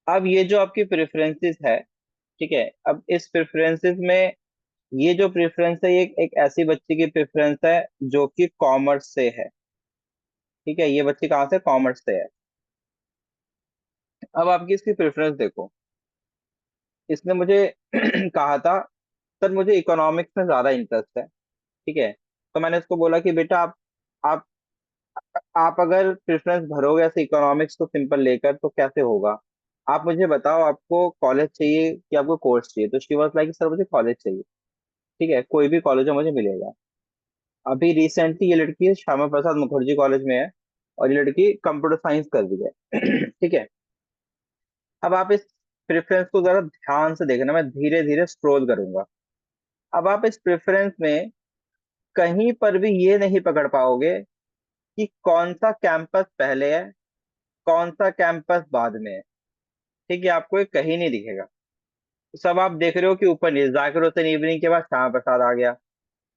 अब ये जो आपकी प्रेफरेंसेस है, ठीक है, अब इस प्रेफरेंसेस में ये जो प्रेफरेंस है, ये एक ऐसी बच्ची की प्रेफरेंस है जो कि कॉमर्स से है। ठीक है, ये बच्ची कहाँ से, कॉमर्स से है। अब आपकी इसकी प्रेफरेंस देखो। इसने मुझे कहा था, सर मुझे इकोनॉमिक्स में ज्यादा इंटरेस्ट है। ठीक है, तो मैंने उसको बोला कि बेटा आप आप अगर प्रेफरेंस भरोगे ऐसे इकोनॉमिक्स को सिंपल लेकर तो कैसे होगा। आप मुझे बताओ, आपको कॉलेज चाहिए कि आपको कोर्स चाहिए। तो शी वाज लाइक, सर मुझे कॉलेज चाहिए। ठीक है, कोई भी कॉलेज हो मुझे मिलेगा। अभी रिसेंटली ये लड़की श्यामा प्रसाद मुखर्जी कॉलेज में है, और ये लड़की कंप्यूटर साइंस कर रही है। ठीक है, अब आप इस प्रेफरेंस को जरा ध्यान से देखना, मैं धीरे धीरे स्क्रॉल करूंगा। अब आप इस प्रेफरेंस में कहीं पर भी ये नहीं पकड़ पाओगे कि कौन सा कैंपस पहले है, कौन सा कैंपस बाद में है। ठीक है, आपको ये कहीं नहीं दिखेगा। सब आप देख रहे हो कि ऊपर नहीं, जाकिर हुसैन इवनिंग के बाद श्यामा प्रसाद आ गया,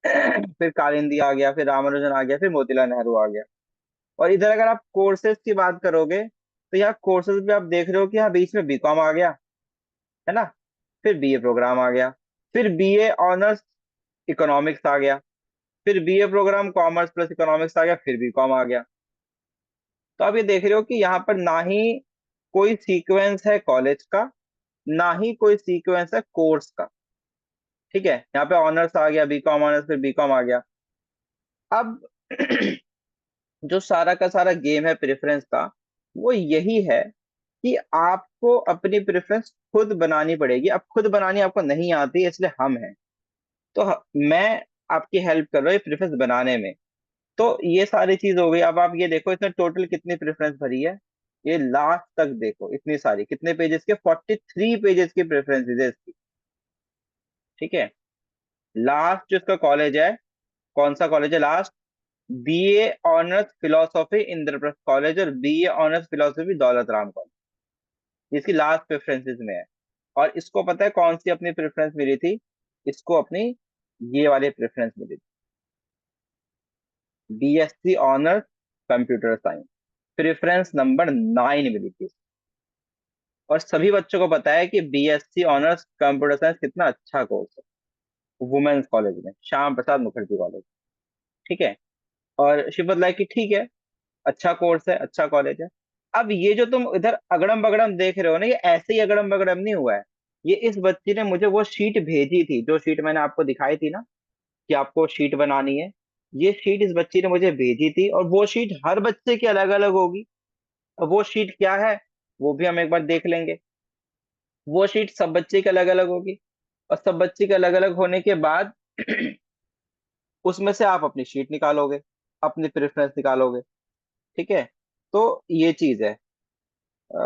फिर कालिंदी आ गया, फिर रामानुजन आ गया, फिर मोतीलाल नेहरू आ गया। और इधर अगर आप कोर्सेज की बात करोगे तो यहाँ कोर्सेज भी आप देख रहे हो कि यहाँ बीच में बीकॉम आ गया, है ना, फिर बीए प्रोग्राम आ गया, फिर बीए ऑनर्स इकोनॉमिक्स आ गया, फिर BA programme commerce plus economics आ गया, फिर बीकॉम आ गया। तो आप ये देख रहे हो कि यहाँ पर ना ही कोई सीक्वेंस है कॉलेज का, ना ही कोई सीक्वेंस है कोर्स का। ठीक है, यहाँ पे ऑनर्स आ गया, बीकॉम ऑनर्स, फिर बीकॉम आ गया। अब जो सारा का सारा गेम है प्रेफरेंस का, वो यही है कि आपको अपनी प्रेफरेंस खुद बनानी पड़ेगी। अब खुद बनानी आपको नहीं आती, इसलिए हम हैं। तो मैं आपकी हेल्प कर रहा हूँ ये प्रेफरेंस बनाने में। तो ये सारी चीज हो गई। अब आप ये देखो इसने टोटल कितनी प्रेफरेंस भरी है। ये लास्ट तक देखो, इतनी सारी, कितने पेजेस के, 43 पेजेस की प्रेफरेंसेस है इसकी। ठीक है, लास्ट जो इसका कॉलेज है, कौन सा कॉलेज है last, BA honours philosophy Indraprastha college और BA honours philosophy Daulat Ram college, इसकी लास्ट प्रेफरेंसेस में है। और इसको पता है कौन सी अपनी प्रेफरेंस मिली थी, इसको अपनी ये वाली प्रेफरेंस मिली थी, BSc honours computer science, preference number 9 मिली थी। और सभी बच्चों को पता है कि बीएससी ऑनर्स कंप्यूटर साइंस कितना अच्छा कोर्स है वुमेन्स कॉलेज में, श्याम प्रसाद मुखर्जी कॉलेज। ठीक है, और शिवत लाइक कि ठीक है, अच्छा कोर्स है, अच्छा कॉलेज है। अब ये जो तुम इधर अगड़म बगड़म देख रहे हो ना, ये ऐसे ही अगड़म बगड़म नहीं हुआ है। ये इस बच्ची ने मुझे वो शीट भेजी थी, जो शीट मैंने आपको दिखाई थी ना, कि आपको शीट बनानी है। ये शीट इस बच्ची ने मुझे भेजी थी, और वो शीट हर बच्चे की अलग अलग होगी। अब वो शीट क्या है, वो भी हम एक बार देख लेंगे। वो शीट सब बच्चे की अलग अलग होगी, और सब बच्चे के अलग अलग होने के बाद उसमें से आप अपनी शीट निकालोगे, अपनी प्रेफरेंस निकालोगे। ठीक है, तो ये चीज है।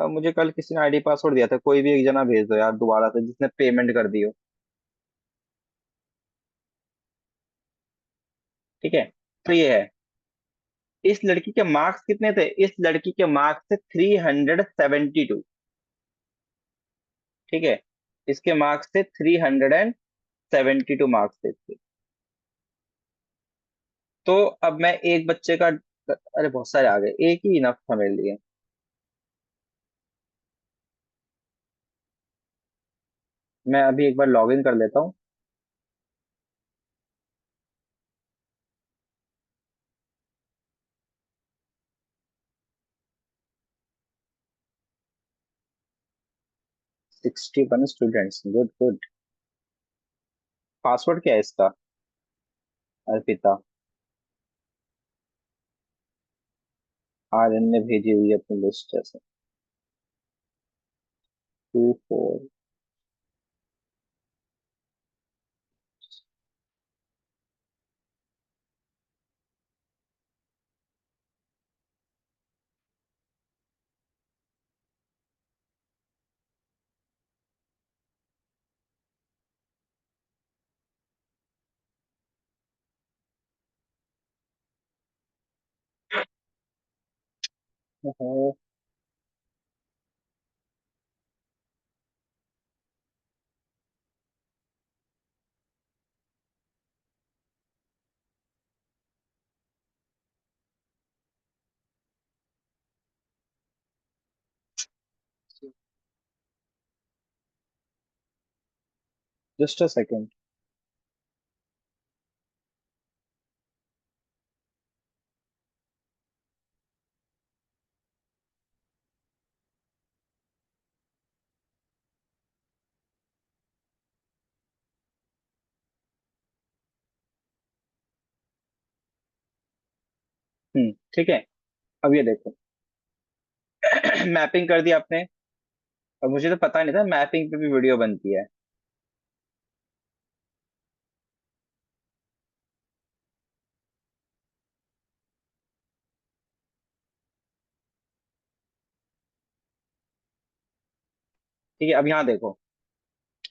मुझे कल किसी ने आईडी पासवर्ड दिया था, कोई भी एक जना भेज दो यार दोबारा से, जिसने पेमेंट कर दी हो। ठीक है, तो ये है। इस लड़की के मार्क्स कितने थे, इस लड़की के मार्क्स थे 372। ठीक है, इसके मार्क्स थे 372 मार्क्स थे इसके। तो अब मैं एक बच्चे का, अरे बहुत सारे आ गए, एक ही इनफ था मेरे लिए। मैं अभी एक बार लॉग इन कर लेता हूँ। 61 स्टूडेंट्स, गुड गुड। पासवर्ड क्या है इसका, अर्पिता। आर्यन ने भेजी हुई है अपनी लिस्ट जैसे, 24। Just a second. ठीक है। अब ये देखो। मैपिंग कर दी आपने। और मुझे तो पता नहीं था मैपिंग पे भी वीडियो बनती है। ठीक है, अब यहाँ देखो।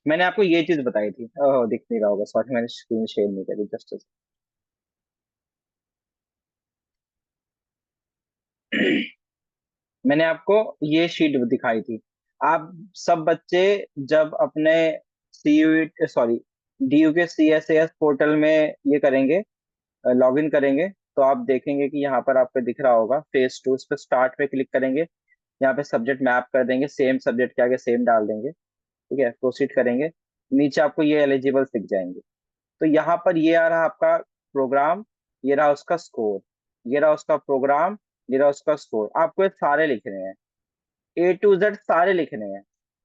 मैंने आपको ये चीज बताई थी, ओह दिख नहीं रहा होगा, सॉरी मैंने स्क्रीन शेयर नहीं करी, जस्ट। मैंने आपको ये शीट दिखाई थी। आप सब बच्चे जब अपने सी यू सॉरी DU के CSAS पोर्टल में ये करेंगे, लॉगिन करेंगे, तो आप देखेंगे कि यहाँ पर आपको दिख रहा होगा फेज 2। उस पर स्टार्ट पे क्लिक करेंगे। यहाँ पे सब्जेक्ट मैप कर देंगे, सेम सब्जेक्ट के आगे सेम डाल देंगे। ठीक है, प्रोसीड करेंगे। नीचे आपको ये एलिजिबल दिख जाएंगे। तो यहाँ पर ये आ रहा आपका प्रोग्राम, ये रहा उसका स्कोर, ये रहा उसका प्रोग्राम, ये रहा उसका स्कोर। आपको ये सारे लिखने हैं, A to Z सारे लिखने हैं।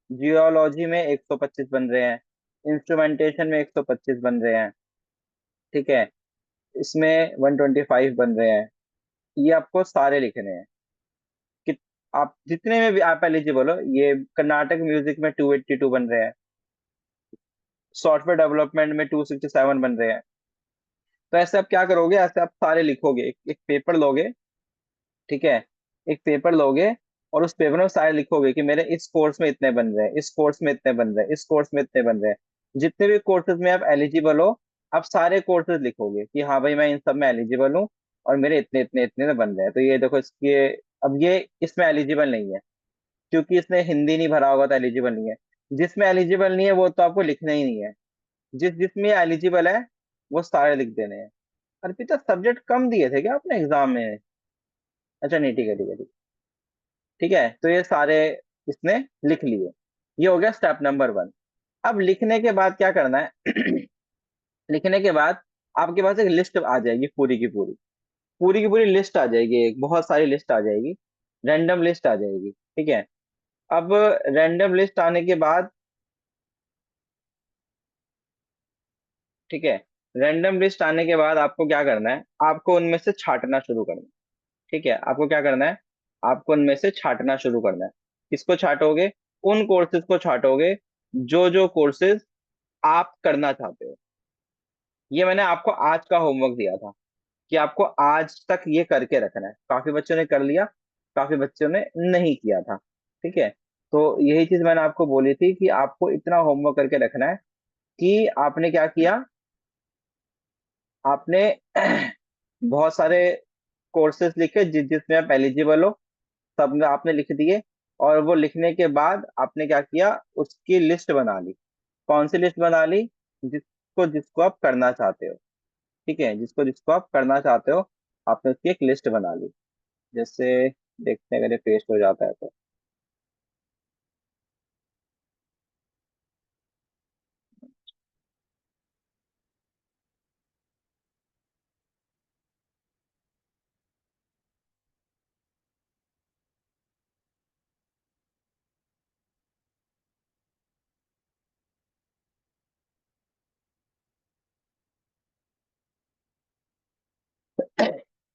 जियोलॉजी में 125 बन रहे हैं, इंस्ट्रूमेंटेशन में 125 बन रहे हैं। ठीक है, इसमें 125 बन रहे हैं। ये आपको सारे लिखने हैं कि आप जितने में भी आप एलिजिबल हो। ये कर्नाटक म्यूजिक में 282 बन रहे हैं, सॉफ्टवेयर डेवलपमेंट में 267 बन रहे हैं। तो ऐसे आप क्या करोगे, ऐसे आप सारे लिखोगे, एक पेपर लोगे। ठीक है, एक पेपर लोगे और उस पेपर में सारे लिखोगे कि मेरे इस कोर्स में इतने बन रहे हैं, इस कोर्स में इतने बन रहे हैं, इस कोर्स में इतने बन रहे हैं। जितने भी कोर्सेज में आप एलिजिबल हो, आप सारे कोर्सेज लिखोगे कि हाँ भाई मैं इन सब में एलिजिबल हूँ और मेरे इतने इतने इतने बन रहे हैं। तो ये देखो इसके, अब ये इसमें एलिजिबल नहीं है क्योंकि इसने हिंदी नहीं भरा होगा तो एलिजिबल नहीं है। जिसमें एलिजिबल नहीं है वो तो आपको लिखना ही नहीं है। जिसमें एलिजिबल है वो सारे लिख देने हैं। अर्पिता, सब्जेक्ट कम दिए थे क्या आपने एग्जाम में? अच्छा नहीं, ठीक है ठीक है ठीक। ठीक है, तो ये सारे इसने लिख लिए। ये हो गया स्टेप नंबर 1। अब लिखने के बाद क्या करना है? लिखने के बाद आपके पास एक लिस्ट आ जाएगी, पूरी की पूरी, पूरी की पूरी लिस्ट आ जाएगी, एक बहुत सारी लिस्ट आ जाएगी, रैंडम लिस्ट आ जाएगी। ठीक है, अब रैंडम लिस्ट आने के बाद, ठीक है, रैंडम लिस्ट आने के बाद आपको क्या करना है? आपको उनमें से छांटना शुरू करना है। ठीक है, आपको क्या करना है? आपको उनमें से छांटना शुरू करना है। किसको छांटोगे? उन कोर्सेज को छांटोगे जो जो कोर्सेज आप करना चाहते हो। ये मैंने आपको आज का होमवर्क दिया था कि आपको आज तक ये करके रखना है। काफी बच्चों ने कर लिया, काफी बच्चों ने नहीं किया था। ठीक है, तो यही चीज मैंने आपको बोली थी कि आपको इतना होमवर्क करके रखना है कि आपने क्या किया, आपने बहुत सारे कोर्सेज लिखे जिसमें आप एलिजिबल हो, सब में आपने लिख दिए। और वो लिखने के बाद आपने क्या किया, उसकी लिस्ट बना ली। कौन सी लिस्ट बना ली? जिसको जिसको आप करना चाहते हो। ठीक है, जिसको जिसको आप करना चाहते हो, आपने उसकी एक लिस्ट बना ली। जैसे देखते हैं अगर ये पेस्ट हो जाता है तो।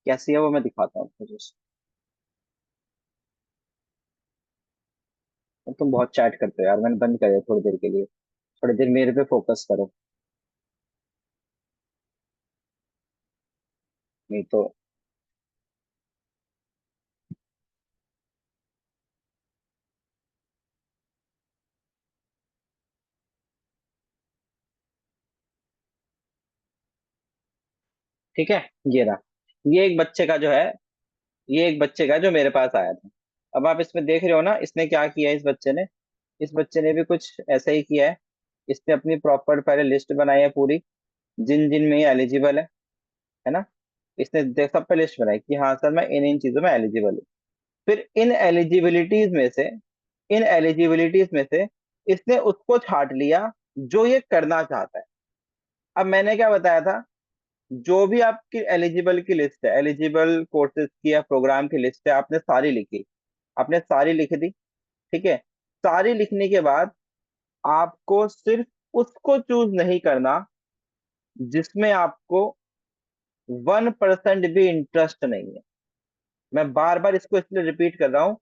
कैसी है वो मैं दिखाता हूँ आपको just। अब तुम बहुत चैट करते हो यार, मैंने बंद कर दिया थोड़ी देर के लिए। थोड़ी देर मेरे पे फोकस करो। नहीं तो। ठीक है, ये रहा। ये एक बच्चे का जो है, ये एक बच्चे का जो मेरे पास आया था। अब आप इसमें देख रहे हो ना, इसने क्या किया है इस बच्चे ने? इस बच्चे ने भी कुछ ऐसा ही किया है। इसने अपनी प्रॉपर पहले लिस्ट बनाई है पूरी, जिन जिन में ये एलिजिबल है ना। इसने देख सब पे लिस्ट बनाई कि हाँ सर मैं इन इन चीजों में एलिजिबल हूँ। फिर इन एलिजिबिलिटीज में से इसने उसको छांट लिया जो ये करना चाहता है। अब मैंने क्या बताया था, जो भी आपकी एलिजिबल की लिस्ट है, एलिजिबल कोर्सेज की या प्रोग्राम की लिस्ट है, आपने सारी लिखी, आपने सारी लिख दी, ठीक है। सारी लिखने के बाद आपको सिर्फ उसको चूज नहीं करना जिसमें आपको 1% भी इंटरेस्ट नहीं है। मैं बार बार इसको इसलिए रिपीट कर रहा हूं,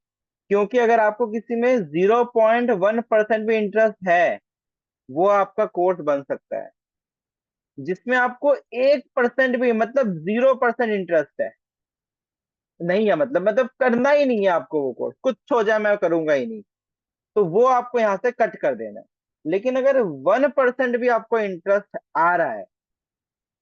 क्योंकि अगर आपको किसी में 0.1% भी इंटरेस्ट है, वो आपका कोर्स बन सकता है। जिसमें आपको 1% भी, मतलब 0% इंटरेस्ट है, नहीं है, मतलब करना ही नहीं है आपको वो कोर्स, कुछ हो जाए मैं करूंगा ही नहीं, तो वो आपको यहाँ से कट कर देना है। लेकिन अगर 1% भी आपको इंटरेस्ट आ रहा है,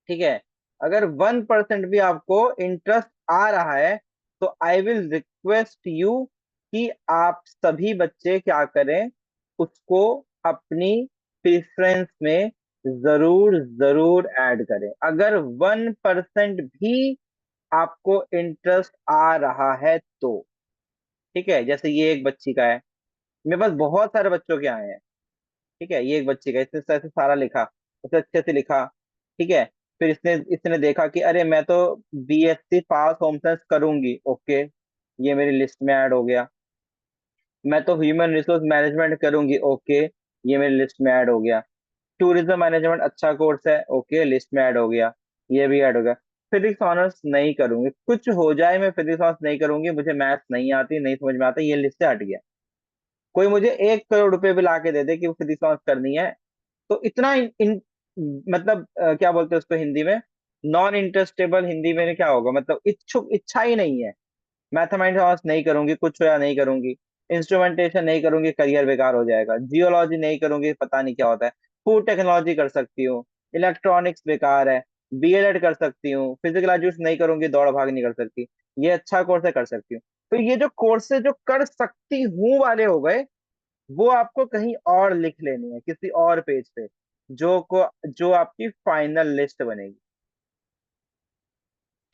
ठीक है, अगर 1% भी आपको इंटरेस्ट आ रहा है, तो आई विल रिक्वेस्ट यू कि आप सभी बच्चे क्या करें, उसको अपनी प्रेफरेंस में जरूर जरूर ऐड करें। अगर 1% भी आपको इंटरेस्ट आ रहा है तो, ठीक है। जैसे ये एक बच्ची का है, मेरे पास बहुत सारे बच्चों के आए हैं, ठीक है। ये एक बच्ची का, इसने ऐसे सारा लिखा, उसे अच्छे से लिखा, ठीक है। फिर इसने इसने देखा कि अरे मैं तो बीएससी पास होम साइंस करूंगी, ओके, ये मेरी लिस्ट में ऐड हो गया। मैं तो ह्यूमन रिसोर्स मैनेजमेंट करूंगी, ओके, ये मेरी लिस्ट में ऐड हो गया। टूरिज्म मैनेजमेंट अच्छा कोर्स है, ओके, लिस्ट में ऐड हो गया, ये भी ऐड हो गया। फिजिक्स ऑनर्स नहीं करूंगी, कुछ हो जाए मैं फिजिक्स ऑनर्स नहीं करूंगी, मुझे मैथ्स नहीं आती, नहीं समझ में आता, ये लिस्ट से हट गया। कोई मुझे 1 करोड़ रुपए भी ला के दे दे कि वो फिजिक्स ऑनर्स करनी है, तो इतना मतलब क्या बोलते हैं उसको हिंदी में, नॉन इंटरेस्टेबल हिंदी में क्या होगा, मतलब इच्छुक, इच्छा ही नहीं है। मैथमेटिक्स नहीं करूंगी, कुछ होया नहीं करूंगी। इंस्ट्रूमेंटेशन नहीं करूंगी, करियर बेकार हो जाएगा। जियोलॉजी नहीं करूंगी, पता नहीं क्या होता है। फूड टेक्नोलॉजी कर सकती हूँ, इलेक्ट्रॉनिक्स बेकार है। बीएलएड कर सकती हूँ, फिजिकल एजुकेशन नहीं करूंगी, दौड़ भाग नहीं कर सकती। ये अच्छा कोर्स है, कर सकती हूँ। तो ये जो कोर्सेज जो कर सकती हूँ वाले हो गए, वो आपको कहीं और लिख लेनी है, किसी और पेज पे, जो आपकी फाइनल लिस्ट बनेगी,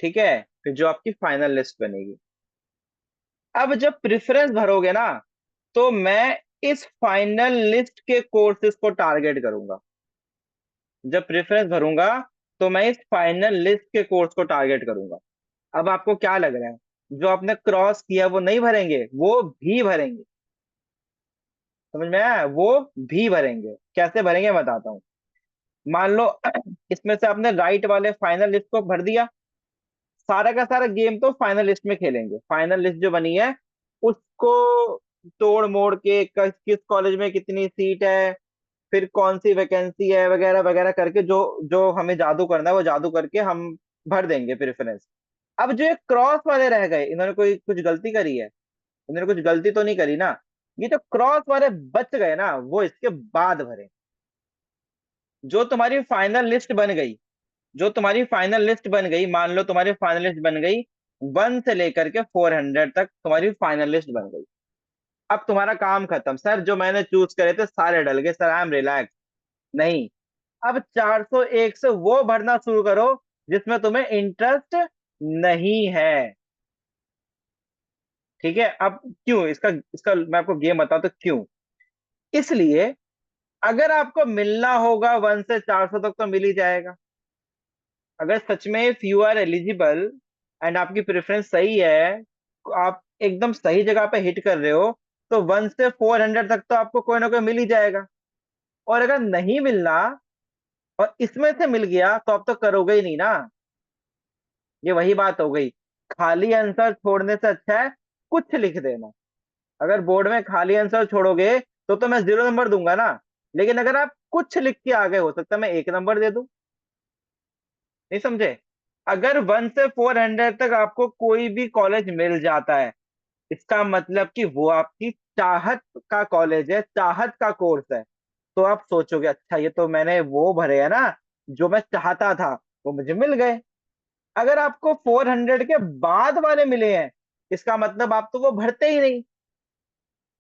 ठीक है। फिर जो आपकी फाइनल लिस्ट बनेगी, अब जब प्रेफरेंस भरोगे ना, तो मैं इस फाइनल लिस्ट के कोर्सेज को टारगेट करूंगा। जब प्रेफरेंस भरूंगा, तो मैं इस फाइनल लिस्ट के कोर्स को टारगेट करूंगा। अब आपको क्या लग रहा है, जो आपने क्रॉस किया वो नहीं भरेंगे, वो भी भरेंगे? समझ में आया? वो भी भरेंगे। कैसे भरेंगे मैं बताता हूँ। मान लो इसमें से आपने राइट वाले फाइनल लिस्ट को भर दिया, सारा का सारा गेम तो फाइनल लिस्ट में खेलेंगे। फाइनल लिस्ट जो बनी है, उसको तोड़ मोड़ के किस कॉलेज में कितनी सीट है, फिर कौन सी वैकेंसी है, वगैरह वगैरह करके, जो जो हमें जादू करना है वो जादू करके हम भर देंगे प्रेफरेंस। अब जो ये क्रॉस वाले रह गए, इन्होंने कोई कुछ गलती करी है? इन्होंने कुछ गलती तो नहीं करी ना। ये जो क्रॉस वाले बच गए ना, वो इसके बाद भरे। जो तुम्हारी फाइनल लिस्ट बन गई, जो तुम्हारी फाइनल लिस्ट बन गई, मान लो तुम्हारी फाइनल लिस्ट बन गई 1 से लेकर के 400 तक, तुम्हारी फाइनल लिस्ट बन गई। अब तुम्हारा काम खत्म, सर जो मैंने चूज करे थे सारे डल गए, सर आई एम रिलैक्स। नहीं, अब 401 से वो भरना शुरू करो जिसमें तुम्हें इंटरेस्ट नहीं है, ठीक है। अब क्यों, इसका इसका मैं आपको गेम बताता हूं क्यों। इसलिए, अगर आपको मिलना होगा 1 से 400 तक तो मिल ही जाएगा। अगर सच में if you are eligible and आपकी प्रेफरेंस सही है, आप एकदम सही जगह पे हिट कर रहे हो, तो 1 से 400 तक तो आपको कोई ना कोई मिल ही जाएगा। और अगर नहीं मिलना, और इसमें से मिल गया, तो आप तो करोगे ही नहीं ना। ये वही बात हो गई, खाली आंसर छोड़ने से अच्छा है कुछ लिख देना। अगर बोर्ड में खाली आंसर छोड़ोगे, तो मैं 0 नंबर दूंगा ना। लेकिन अगर आप कुछ लिख के आगे, हो सकता है मैं 1 नंबर दे दूं। नहीं समझे? अगर 1 से 400 तक आपको कोई भी कॉलेज मिल जाता है, इसका मतलब कि वो आपकी चाहत का कॉलेज है, चाहत का कोर्स है। तो आप सोचोगे अच्छा, ये तो मैंने वो भरे है ना, जो मैं चाहता था, वो मुझे मिल गए। अगर आपको 400 के बाद वाले मिले हैं, इसका मतलब आप तो वो भरते ही नहीं।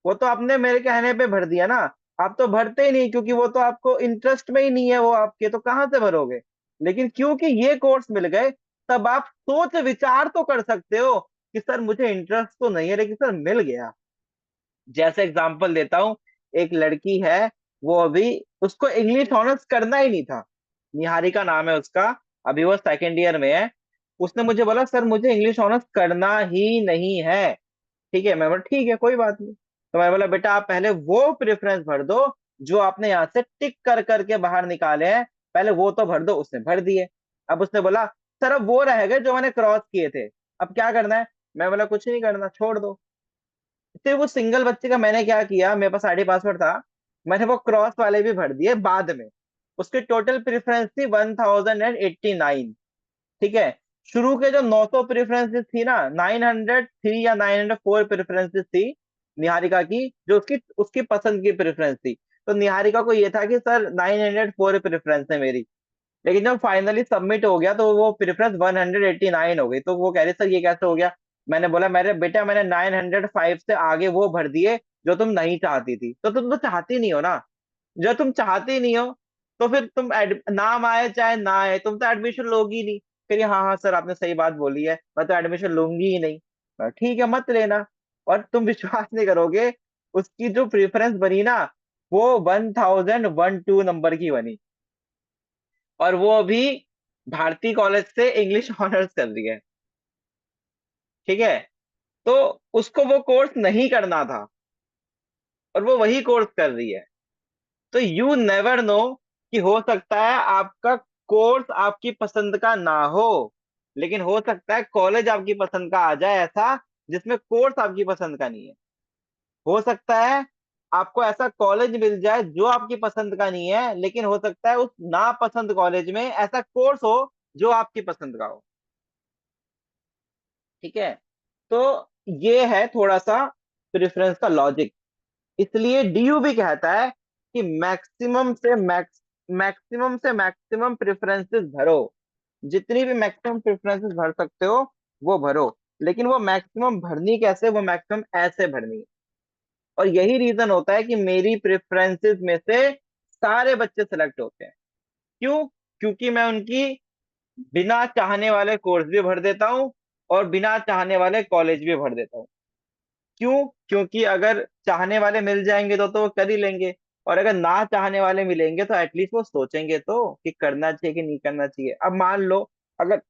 वो तो आपने मेरे कहने पे भर दिया ना। आप तो भरते ही नहीं, क्योंकि वो तो आपको इंटरेस्ट में ही नहीं है, वो आपके तो कहाँ से भरोगे। लेकिन क्योंकि ये कोर्स मिल गए, तब आप सोच विचार तो कर सकते हो कि सर मुझे इंटरेस्ट तो नहीं है, लेकिन सर मिल गया। जैसे एग्जांपल देता हूं, एक लड़की है, वो अभी, उसको इंग्लिश ऑनर्स करना ही नहीं था। निहारिका नाम है उसका, अभी वो सेकेंड ईयर में है। उसने मुझे बोला सर मुझे इंग्लिश ऑनर्स करना ही नहीं है। ठीक है, मैं बोला ठीक है कोई बात नहीं। तो मैं बोला बेटा आप पहले वो प्रेफरेंस भर दो जो आपने यहाँ से टिक कर करके बाहर निकाले हैं, पहले वो तो भर दो। उसने भर दिए। अब उसने बोला सर अब वो रह गए जो मैंने क्रॉस किए थे, अब क्या करना है। मैं बोला कुछ नहीं करना, छोड़ दो। फिर वो सिंगल बच्चे का मैंने क्या किया, मेरे पास आईडी पासवर्ड था, मैंने वो क्रॉस वाले भी भर दिए बाद में। उसके टोटल प्रेफरेंस थी 1089। ठीक है। शुरू के जो 900 प्रेफरेंसेस थी ना, 903 या 904 प्रेफरेंसेस थी निहारिका की, जो उसकी उसकी पसंद की प्रेफरेंस थी। तो निहारिका को ये था कि सर 904 प्रेफरेंस है मेरी। लेकिन जब फाइनली सबमिट हो गया तो वो प्रेफरेंस 189 हो गई। तो वो कह रहे सर ये कैसे हो गया। मैंने बोला मेरे बेटा मैंने 905 से आगे वो भर दिए जो तुम नहीं चाहती थी। तो तुम तो चाहती नहीं हो ना, जो तुम चाहती नहीं हो, तो फिर तुम नाम आए चाहे ना आए तुम तो एडमिशन लोगी नहीं। फिर ये, हाँ हाँ सर आपने सही बात बोली है, मैं तो एडमिशन लूंगी ही नहीं। ठीक है मत लेना। और तुम विश्वास नहीं करोगे, उसकी जो प्रेफरेंस बनी ना, वो 1012 नंबर की बनी। और वो अभी भारती कॉलेज से इंग्लिश ऑनर्स कर रही है। ठीक है। तो उसको वो कोर्स नहीं करना था और वो वही कोर्स कर रही है। तो यू नेवर नो, कि हो सकता है आपका कोर्स आपकी पसंद का ना हो, लेकिन हो सकता है कॉलेज आपकी पसंद का आ जाए ऐसा, जिसमें कोर्स आपकी पसंद का नहीं है। हो सकता है आपको ऐसा कॉलेज मिल जाए जो आपकी पसंद का नहीं है, लेकिन हो सकता है उस नापसंद कॉलेज में ऐसा कोर्स हो जो आपकी पसंद का हो। ठीक है। तो ये है थोड़ा सा प्रेफरेंस का लॉजिक। इसलिए डीयू भी कहता है कि मैक्सिमम से मैक्सिमम प्रेफरेंसेस भरो। जितनी भी मैक्सिमम प्रेफरेंसेस भर सकते हो वो भरो। लेकिन वो मैक्सिमम भरनी कैसे, वो मैक्सिमम ऐसे भरनी है। और यही रीजन होता है कि मेरी प्रेफरेंसेस में से सारे बच्चे सेलेक्ट होते हैं। क्यों? क्योंकि मैं उनकी बिना चाहने वाले कोर्स भी भर देता हूँ और बिना चाहने वाले कॉलेज भी भर देता हूँ। क्यों? क्योंकि अगर चाहने वाले मिल जाएंगे तो वो कर ही लेंगे। और अगर ना चाहने वाले मिलेंगे तो एटलीस्ट वो सोचेंगे तो कि करना चाहिए कि नहीं करना चाहिए। अब मान लो अगर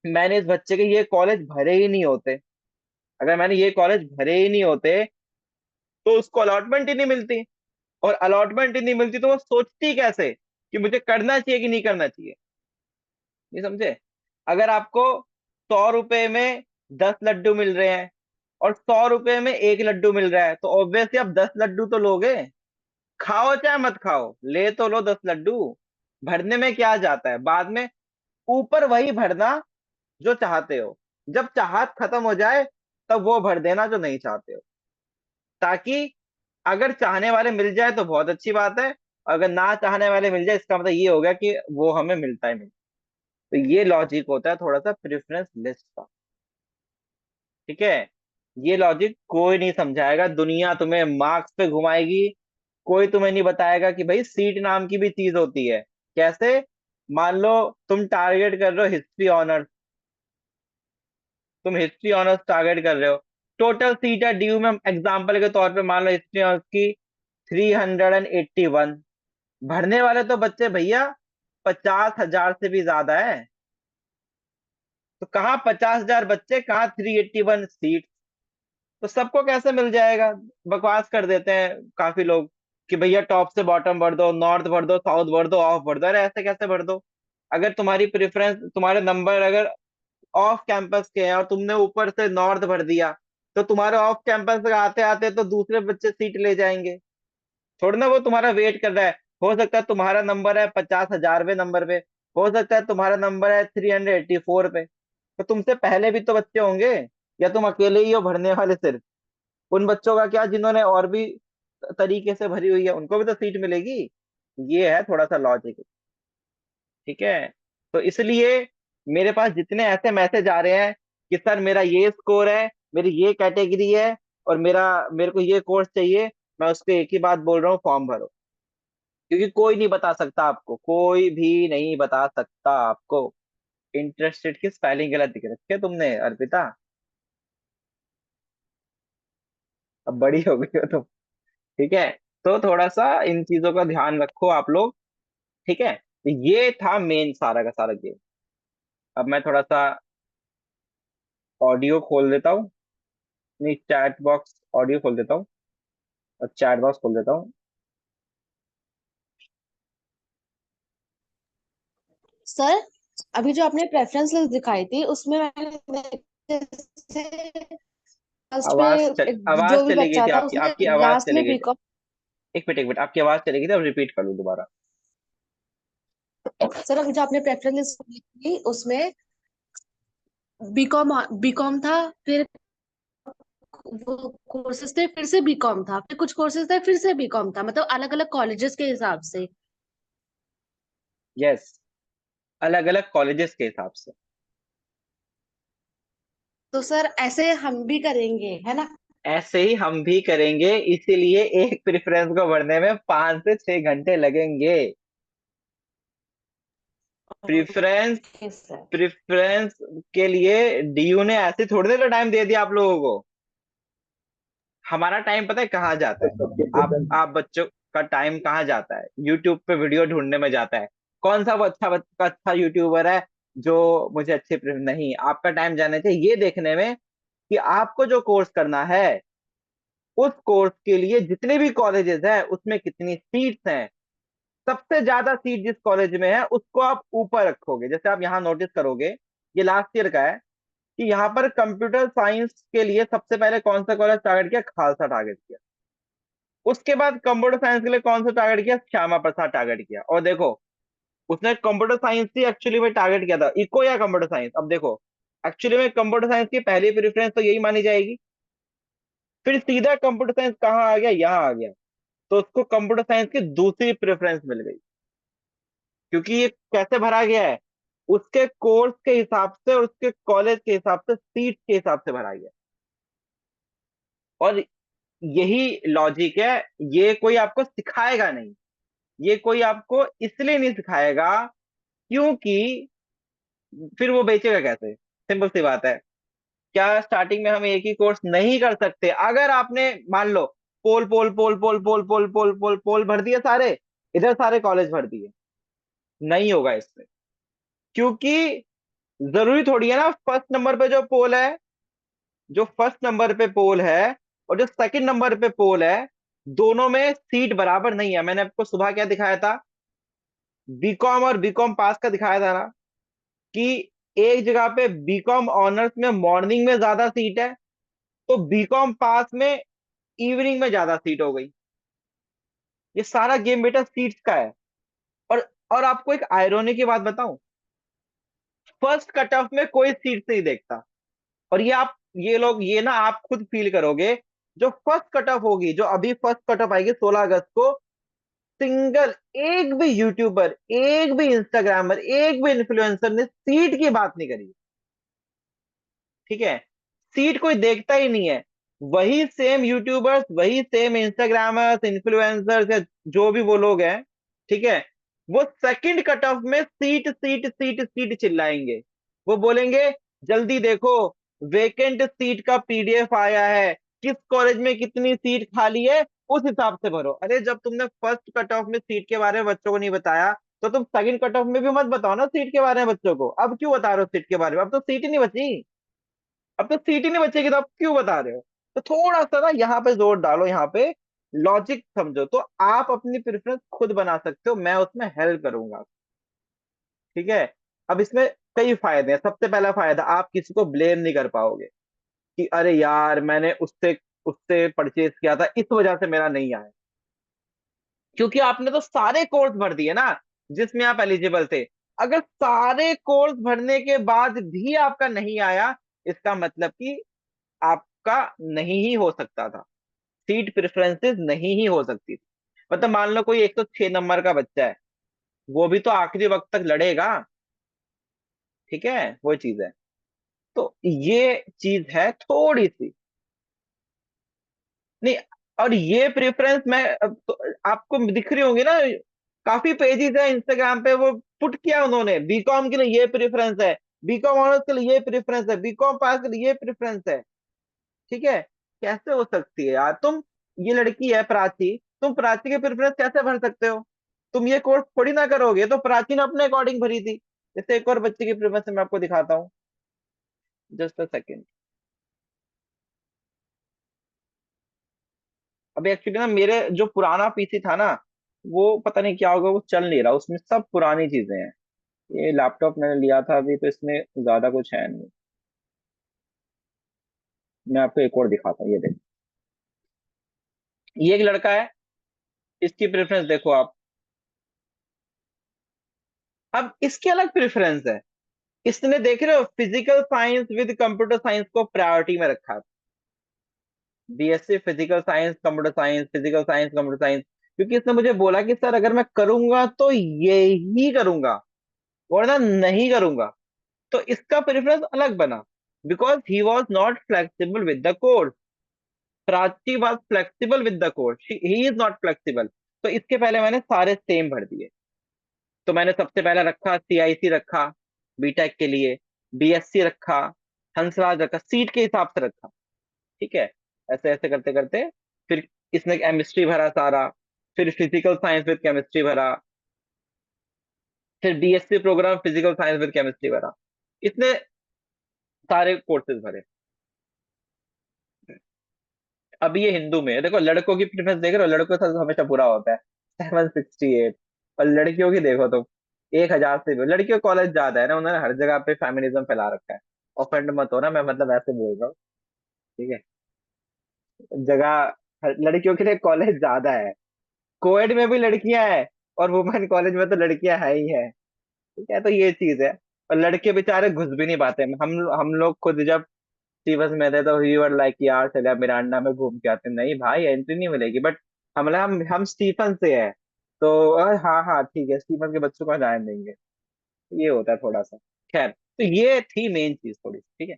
मैंने इस बच्चे के ये कॉलेज भरे ही नहीं होते, अगर मैंने ये कॉलेज भरे ही नहीं होते, तो उसको अलॉटमेंट ही नहीं मिलती। और अलॉटमेंट ही नहीं मिलती तो वो सोचती कैसे कि मुझे करना चाहिए कि नहीं करना चाहिए। नहीं समझे। अगर आपको 100 रुपए में 10 लड्डू मिल रहे हैं और 100 रुपए में एक लड्डू मिल रहा है, तो ऑब्वियसली आप 10 लड्डू तो लोगे। खाओ चाहे मत खाओ, ले तो लो 10 लड्डू। भरने में क्या जाता है बाद में, ऊपर वही भरना जो चाहते हो। जब चाहत खत्म हो जाए तब वो भर देना जो नहीं चाहते हो, ताकि अगर चाहने वाले मिल जाए तो बहुत अच्छी बात है। अगर ना चाहने वाले मिल जाए इसका मतलब ये हो गया कि वो हमें मिलता ही मिलता। तो ये लॉजिक होता है थोड़ा सा प्रेफरेंस लिस्ट का। ठीक है। ये लॉजिक कोई नहीं समझाएगा, दुनिया तुम्हें मार्क्स पे घुमाएगी। कोई तुम्हें नहीं बताएगा कि भाई सीट नाम की भी चीज होती है। कैसे? मान लो तुम टारगेट कर रहे हो हिस्ट्री ऑनर्स, तुम हिस्ट्री ऑनर्स टारगेट कर रहे हो। टोटल सीट है ड्यू में, एग्जाम्पल के तौर पे मान लो हिस्ट्री ऑनर्स की 381। भरने वाले तो बच्चे भैया 50,000 से भी ज्यादा है। तो कहाँ 50,000 बच्चे, कहाँ 381 सीट। तो सबको कैसे मिल जाएगा। बकवास कर देते हैं काफी लोग कि भैया टॉप से बॉटम भर दो, नॉर्थ भर दो, साउथ भर दो, ऑफ भर दो। अरे ऐसे कैसे भर दो। अगर तुम्हारी प्रेफरेंस, तुम्हारे नंबर अगर ऑफ कैंपस के हैं और तुमने ऊपर से नॉर्थ भर दिया, तो तुम्हारे ऑफ कैंपस आते आते तो दूसरे बच्चे सीट ले जाएंगे। थोड़ा ना वो तुम्हारा वेट कर रहा है। हो सकता है तुम्हारा नंबर है 50,000वें नंबर पे, हो सकता है तुम्हारा नंबर है 384 पे। तो तुमसे पहले भी तो बच्चे होंगे, या तुम अकेले ही हो भरने वाले सिर्फ। उन बच्चों का क्या जिन्होंने और भी तरीके से भरी हुई है, उनको भी तो सीट मिलेगी। ये है थोड़ा सा लॉजिक। ठीक है। तो इसलिए मेरे पास जितने ऐसे मैसेज आ रहे हैं कि सर मेरा ये स्कोर है, मेरी ये कैटेगरी है और मेरे को ये कोर्स चाहिए, मैं उसको एक ही बात बोल रहा हूँ, फॉर्म भरो। क्योंकि कोई नहीं बता सकता आपको, कोई भी नहीं बता सकता आपको। इंटरेस्टेड की स्पेलिंग गलत लिख रखी है तुमने अर्पिता। अब बड़ी हो गई हो तुम। ठीक है। तो थोड़ा सा इन चीजों का ध्यान रखो आप लोग। ठीक है, तो ये था मेन सारा का सारा गेम। अब मैं थोड़ा सा ऑडियो खोल देता हूँ, नहीं चैट बॉक्स, ऑडियो खोल देता हूँ और चैट बॉक्स खोल देता हूँ। सर, अभी जो आपने प्रेफरेंस लिस्ट दिखाई थी उसमें मैंने फर्स्ट पे आवाज जो भी चली गई बच्चा थी था आपकी, उसने आपकी आवाज लास्ट चली में गई थी। बीकॉम। एक मिनट, आपकी आवाज चली गई थी, अब रिपीट कर लूँ दोबारा। सर, अभी जो आपने प्रेफरेंस लिस्ट थी उसमें बीकॉम बीकॉम था, फिर वो कोर्सेज थे, फिर से बीकॉम था, फिर कुछ कोर्सेज थे, फिर से बीकॉम था, मतलब अलग अलग कॉलेजेस के हिसाब से। यस, अलग अलग कॉलेजेस के हिसाब से। तो सर ऐसे हम भी करेंगे, है ना? ऐसे ही हम भी करेंगे, इसीलिए एक प्रेफरेंस को भरने में 5 से 6 घंटे लगेंगे। Preference, okay sir. प्रेफरेंस के लिए डीयू ने ऐसे थोड़ी देर टाइम दे दिया आप लोगों को। हमारा टाइम पता है कहाँ जाता है? आप बच्चों का टाइम कहाँ जाता है? यूट्यूब पे वीडियो ढूंढने में जाता है। कौन सा वो अच्छा यूट्यूबर है जो मुझे नहीं, आपका टाइम जाना चाहिए ये देखने में कि आपको जो कोर्स करना है उस कोर्स के लिए जितने भी कॉलेजेस हैं उसमें कितनी सीट्स हैं। सबसे ज्यादा सीट जिस कॉलेज में है उसको आप ऊपर रखोगे। जैसे आप यहाँ नोटिस करोगे, ये लास्ट ईयर का है, कि यहाँ पर कंप्यूटर साइंस के लिए सबसे पहले कौन सा कॉलेज टारगेट किया? खालसा टारगेट किया। उसके बाद कंप्यूटर साइंस के लिए कौन सा टारगेट किया? श्यामा प्रसाद टारगेट किया। और देखो, उसने कंप्यूटर साइंस ही एक्चुअली में टारगेट किया था, इको या कंप्यूटर साइंस। अब देखो, एक्चुअली में कंप्यूटर साइंस की पहली प्रेफरेंस तो यही मानी जाएगी। फिर सीधा कंप्यूटर साइंस कहाँ आ गया? यहाँ आ गया। तो उसको कंप्यूटर साइंस की दूसरी प्रेफरेंस मिल गई, क्योंकि ये कैसे भरा गया है? उसके कोर्स के हिसाब से, उसके कॉलेज के हिसाब से, सीट के हिसाब से भरा गया। और यही लॉजिक है। ये कोई आपको सिखाएगा नहीं, ये कोई आपको इसलिए नहीं सिखाएगा क्योंकि फिर वो बेचेगा कैसे? सिंपल सी बात है। क्या स्टार्टिंग में हम एक ही कोर्स नहीं कर सकते? अगर आपने मान लो पोल पोल पोल पोल पोल पोल पोल पोल पोल भर दिए सारे, इधर सारे कॉलेज भर दिए, नहीं होगा इससे। क्योंकि जरूरी थोड़ी है ना फर्स्ट नंबर पे जो पोल है, जो फर्स्ट नंबर पे पोल है और जो सेकंड नंबर पे पोल है, दोनों में सीट बराबर नहीं है। मैंने आपको सुबह क्या दिखाया था? बीकॉम और बीकॉम पास का दिखाया था ना, कि एक जगह पे बीकॉम ऑनर्स में मॉर्निंग में ज्यादा सीट है, तो बीकॉम पास में इवनिंग में ज्यादा सीट हो गई। ये सारा गेम बेटा सीट्स का है। और आपको एक आयरोनी की बात बताऊं, फर्स्ट कट ऑफ में कोई सीट नहीं देखता। और ये लोग ये ना आप खुद फील करोगे, जो फर्स्ट कट ऑफ होगी, जो अभी फर्स्ट कट ऑफ आएगी 16 अगस्त को, सिंगल एक भी यूट्यूबर, एक भी इंस्टाग्रामर, एक भी इन्फ्लुएंसर ने सीट की बात नहीं करी। ठीक है, सीट कोई देखता ही नहीं है। वही सेम यूट्यूबर्स, वही सेम इंस्टाग्रामर्स, इन्फ्लुएंसर्स या जो भी वो लोग हैं, ठीक है, वो सेकंड कट ऑफ में सीट सीट सीट सीट चिल्लाएंगे। वो बोलेंगे जल्दी देखो, वेकेंट सीट का पीडीएफ आया है, किस कॉलेज में कितनी सीट खाली है, उस हिसाब से भरो। अरे जब तुमने फर्स्ट कट ऑफ में सीट के बारे में बच्चों को नहीं बताया, तो तुम सेकंड कट ऑफ में भी मत बताओ ना सीट के बारे में बच्चों को। अब क्यों बता रहे हो सीट के बारे में? अब तो सीट ही नहीं बची। अब तो सीट ही नहीं बचेगी तो आप क्यों बता रहे हो? तो थोड़ा सा ना यहाँ पे जोर डालो, यहाँ पे लॉजिक समझो, तो आप अपनी प्रेफरेंस खुद बना सकते हो, मैं उसमें हेल्प करूंगा। ठीक है। अब इसमें कई फायदे हैं। सबसे पहला फायदा, आप किसी को ब्लेम नहीं कर पाओगे कि अरे यार मैंने उससे उससे परचेज किया था इस वजह से मेरा नहीं आया। क्योंकि आपने तो सारे कोर्स भर दिए ना जिसमें आप एलिजिबल थे। अगर सारे कोर्स भरने के बाद भी आपका नहीं आया, इसका मतलब कि आपका नहीं ही हो सकता था, सीट प्रेफरेंसेस नहीं ही हो सकती थी। मतलब मान लो कोई 106 नंबर का बच्चा है, वो भी तो आखिरी वक्त तक लड़ेगा। ठीक है, वो चीज है। तो ये चीज है थोड़ी सी। नहीं, और ये प्रेफरेंस मैं तो आपको दिख रही होंगी ना, काफी पेजेस है इंस्टाग्राम पे, वो पुट किया उन्होंने, बीकॉम के लिए ये प्रेफरेंस है, बीकॉम ऑनर्स के लिए ये प्रेफरेंस है, बीकॉम पास के लिए ये प्रेफरेंस है। ठीक है। कैसे हो सकती है यार तुम? ये लड़की है प्राची, तुम प्राची के प्रेफरेंस कैसे भर सकते हो? तुम ये कोर्स थोड़ी ना करोगे, तो प्राची ने अपने अकॉर्डिंग भरी थी। जैसे एक और बच्चे की प्रेफरेंस मैं आपको दिखाता हूँ, जस्ट अ सेकेंड। अभी एक्चुअली ना मेरे जो पुराना पीसी था ना, वो पता नहीं क्या होगा, वो चल नहीं रहा, उसमें सब पुरानी चीजें हैं। ये लैपटॉप मैंने लिया था अभी, तो इसमें ज्यादा कुछ है नहीं। मैं आपको एक और दिखाता हूँ, ये देखो। ये एक लड़का है, इसकी प्रेफरेंस देखो आप। अब इसकी अलग प्रेफरेंस है। इसने देख रहे हो physical science with computer science को प्रायोरिटी में रखा है। BSc physical science computer science, physical science computer science. क्योंकि इसने मुझे बोला कि सर अगर मैं करूंगा तो ये ही करूंगा, वरना नहीं करूंगा। तो इसका प्रेफरेंस अलग बना, because he was not flexible with the course. Prachi was flexible with the course, he is not flexible. तो इसके पहले मैंने सारे सेम भर दिए। तो मैंने सबसे पहले रखा सीआईसी रखा बीटेक के लिए, बीएससी रखा, हंसराज रखा, सीट के हिसाब से रखा। ठीक है, ऐसे ऐसे करते करते फिर इसने केमिस्ट्री भरा सारा, फिर फिजिकल साइंस विद केमिस्ट्री भरा, फिर BSc program physical science with chemistry भरा। इसने सारे कोर्सेज भरे। अभी ये हिंदू में है। देखो लड़कों की प्रेफरेंस देख रहे हो, लड़कों के साथ हमेशा बुरा होता है। 768। और लड़कियों की देखो तो 1000 से भी। लड़कियों कॉलेज ज्यादा है ना, उन्होंने हर जगह पे फेमिनिज्म फैला रखा है। ऑफेंड मत हो ना, मैं मतलब ऐसे बोल रहा हूँ। ठीक है, जगह लड़कियों के लिए कॉलेज ज्यादा है। कोएड में भी लड़कियां हैं, और वुमेन कॉलेज में तो लड़कियां है ही है। ठीक है, तो ये चीज है। और लड़के बेचारे घुस भी नहीं पाते। हम लोग खुद जब स्टीवंस में थे, तो वी वर लाइक यार चले अब मिरांडा में घूम के आते हैं। नहीं भाई, एंट्री नहीं मिलेगी। बट हम स्टीफन से है, तो हाँ हाँ ठीक है, स्टीफन के बच्चों को जाने देंगे। ये होता है थोड़ा सा। खैर, तो ये थी मेन चीज थोड़ी सी, ठीक है।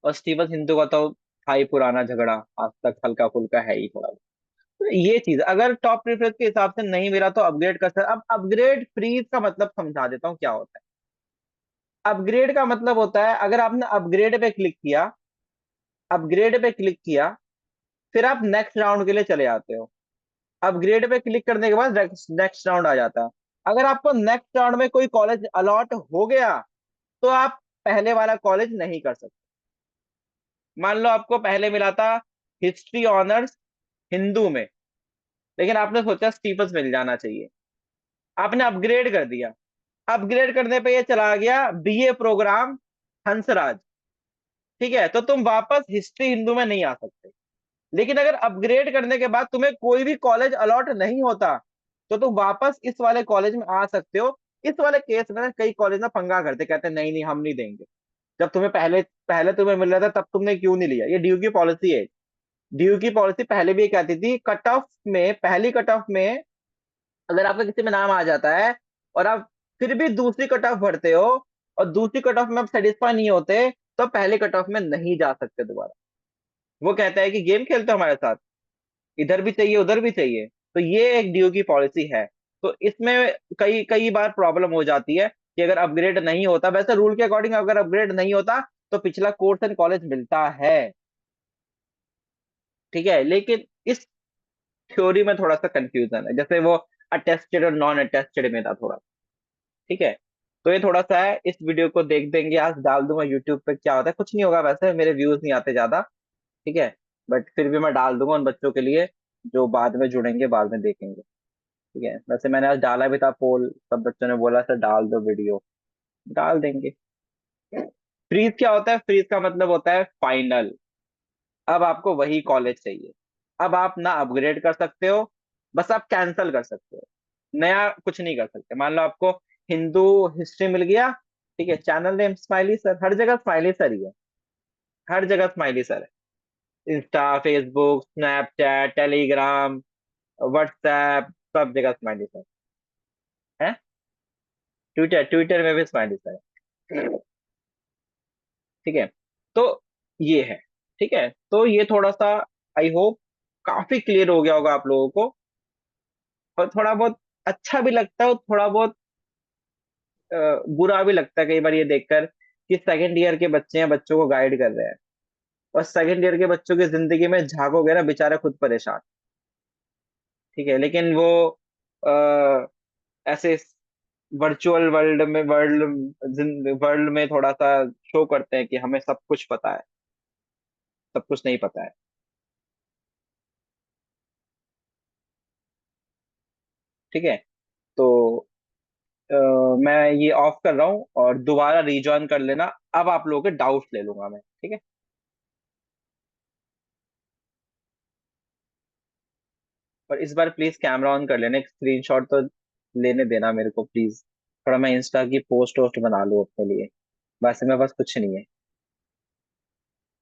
और स्टीफन हिंदू का तो था ही पुराना झगड़ा, आज तक हल्का फुल्का है ही थोड़ा। तो ये चीज अगर टॉप प्रेफरेंस के हिसाब से नहीं मिला तो अपग्रेड कर सकते। अब अपग्रेड फ्रीज का मतलब समझा देता हूँ क्या होता है। अपग्रेड का मतलब होता है, अगर आपने अपग्रेड पे क्लिक किया, अपग्रेड पे क्लिक किया, फिर आप नेक्स्ट राउंड के लिए चले जाते हो। अपग्रेड पे क्लिक करने के बाद नेक्स्ट राउंड आ जाता है। अगर आपको नेक्स्ट राउंड में कोई कॉलेज अलॉट हो गया, तो आप पहले वाला कॉलेज नहीं कर सकते। मान लो आपको पहले मिला था हिस्ट्री ऑनर्स हिंदू में, लेकिन आपने सोचा स्टीफंस मिल जाना चाहिए, आपने अपग्रेड कर दिया। अपग्रेड करने पे ये चला गया बीए प्रोग्राम हंसराज। ठीक है, तो तुम वापस हिस्ट्री हिंदू में नहीं आ सकते। लेकिन अगर अपग्रेड करने के बाद तुम्हें कोई भी कॉलेज अलॉट नहीं होता, तो तुम वापस इस वाले कॉलेज में आ सकते हो। इस वाले केस में ना कई कॉलेज ना पंगा करते, कहते हैं नहीं नहीं हम नहीं देंगे। जब तुम्हें पहले पहले तुम्हें मिल रहा था, तब तुमने क्यों नहीं लिया? ये ड्यू की पॉलिसी है। ड्यू की पॉलिसी पहले भी ये कहती थी, कट ऑफ में, पहली कट ऑफ में अगर आपका किसी में नाम आ जाता है, और आप फिर भी दूसरी कट ऑफ भरते हो, और दूसरी कट ऑफ में आप सेटिस्फाई नहीं होते, तो पहले कट ऑफ में नहीं जा सकते दोबारा। वो कहता है कि गेम खेलते हो हमारे साथ, इधर भी चाहिए उधर भी चाहिए। तो ये एक डीयू की पॉलिसी है। तो इसमें कई कई बार प्रॉब्लम हो जाती है कि अगर अपग्रेड नहीं होता, वैसे रूल के अकॉर्डिंग अगर अपग्रेड नहीं होता, तो पिछला कोर्स एंड कॉलेज मिलता है। ठीक है, लेकिन इस थ्योरी में थोड़ा सा कंफ्यूजन है, जैसे वो अटेस्टेड और नॉन अटेस्टेड में था थोड़ा। ठीक है, तो ये थोड़ा सा है। इस वीडियो को देख देंगे, आज डाल दूंगा यूट्यूब पे, क्या होता है कुछ नहीं होगा, वैसे मेरे व्यूज नहीं आते ज्यादा। ठीक है, बट फिर भी मैं डाल दूंगा उन बच्चों के लिए जो बाद में जुड़ेंगे, बाद में देखेंगे। ठीक है, वैसे मैंने आज डाला भी था पोल, सब बच्चों ने बोला सर डाल दो वीडियो, डाल देंगे। फ्रीज क्या होता है? फ्रीज का मतलब होता है फाइनल। अब आपको वही कॉलेज चाहिए। अब आप ना अपग्रेड कर सकते हो, बस आप कैंसिल कर सकते हो, नया कुछ नहीं कर सकते। मान लो आपको हिंदू हिस्ट्री मिल गया, ठीक है, चैनल नेम स्माइली सर, हर जगह स्माइली सर ही है, हर जगह स्माइली सर है। Insta, Facebook, Snapchat, Telegram, WhatsApp, सब जगह स्माइली सर है। ट्विटर, ट्विटर में भी स्माइली सर है। ठीक है, तो ये है। ठीक है, तो ये थोड़ा सा आई होप काफी क्लियर हो गया होगा आप लोगों को। और थोड़ा बहुत अच्छा भी लगता है, और थोड़ा बहुत बुरा भी लगता है कई बार ये देखकर कि सेकंड ईयर के बच्चे हैं, बच्चों को गाइड कर रहे हैं, और सेकंड ईयर के बच्चों की जिंदगी में झांकोगे ना, बेचारा खुद परेशान। ठीक है, लेकिन वो आ, ऐसे वर्चुअल वर्ल्ड में थोड़ा सा शो करते हैं कि हमें सब कुछ पता है, सब कुछ नहीं पता है। ठीक है। तो अ, मैं ये ऑफ कर रहा हूँ और दोबारा रिजॉइन कर लेना। अब आप लोगों के डाउट्स ले लूंगा मैं, ठीक है। और इस बार प्लीज कैमरा ऑन कर लेना, एक स्क्रीनशॉट तो लेने देना मेरे को प्लीज। थोड़ा मैं इंस्टा की पोस्ट वोस्ट बना लूँ अपने लिए। वैसे मेरे पास कुछ नहीं है।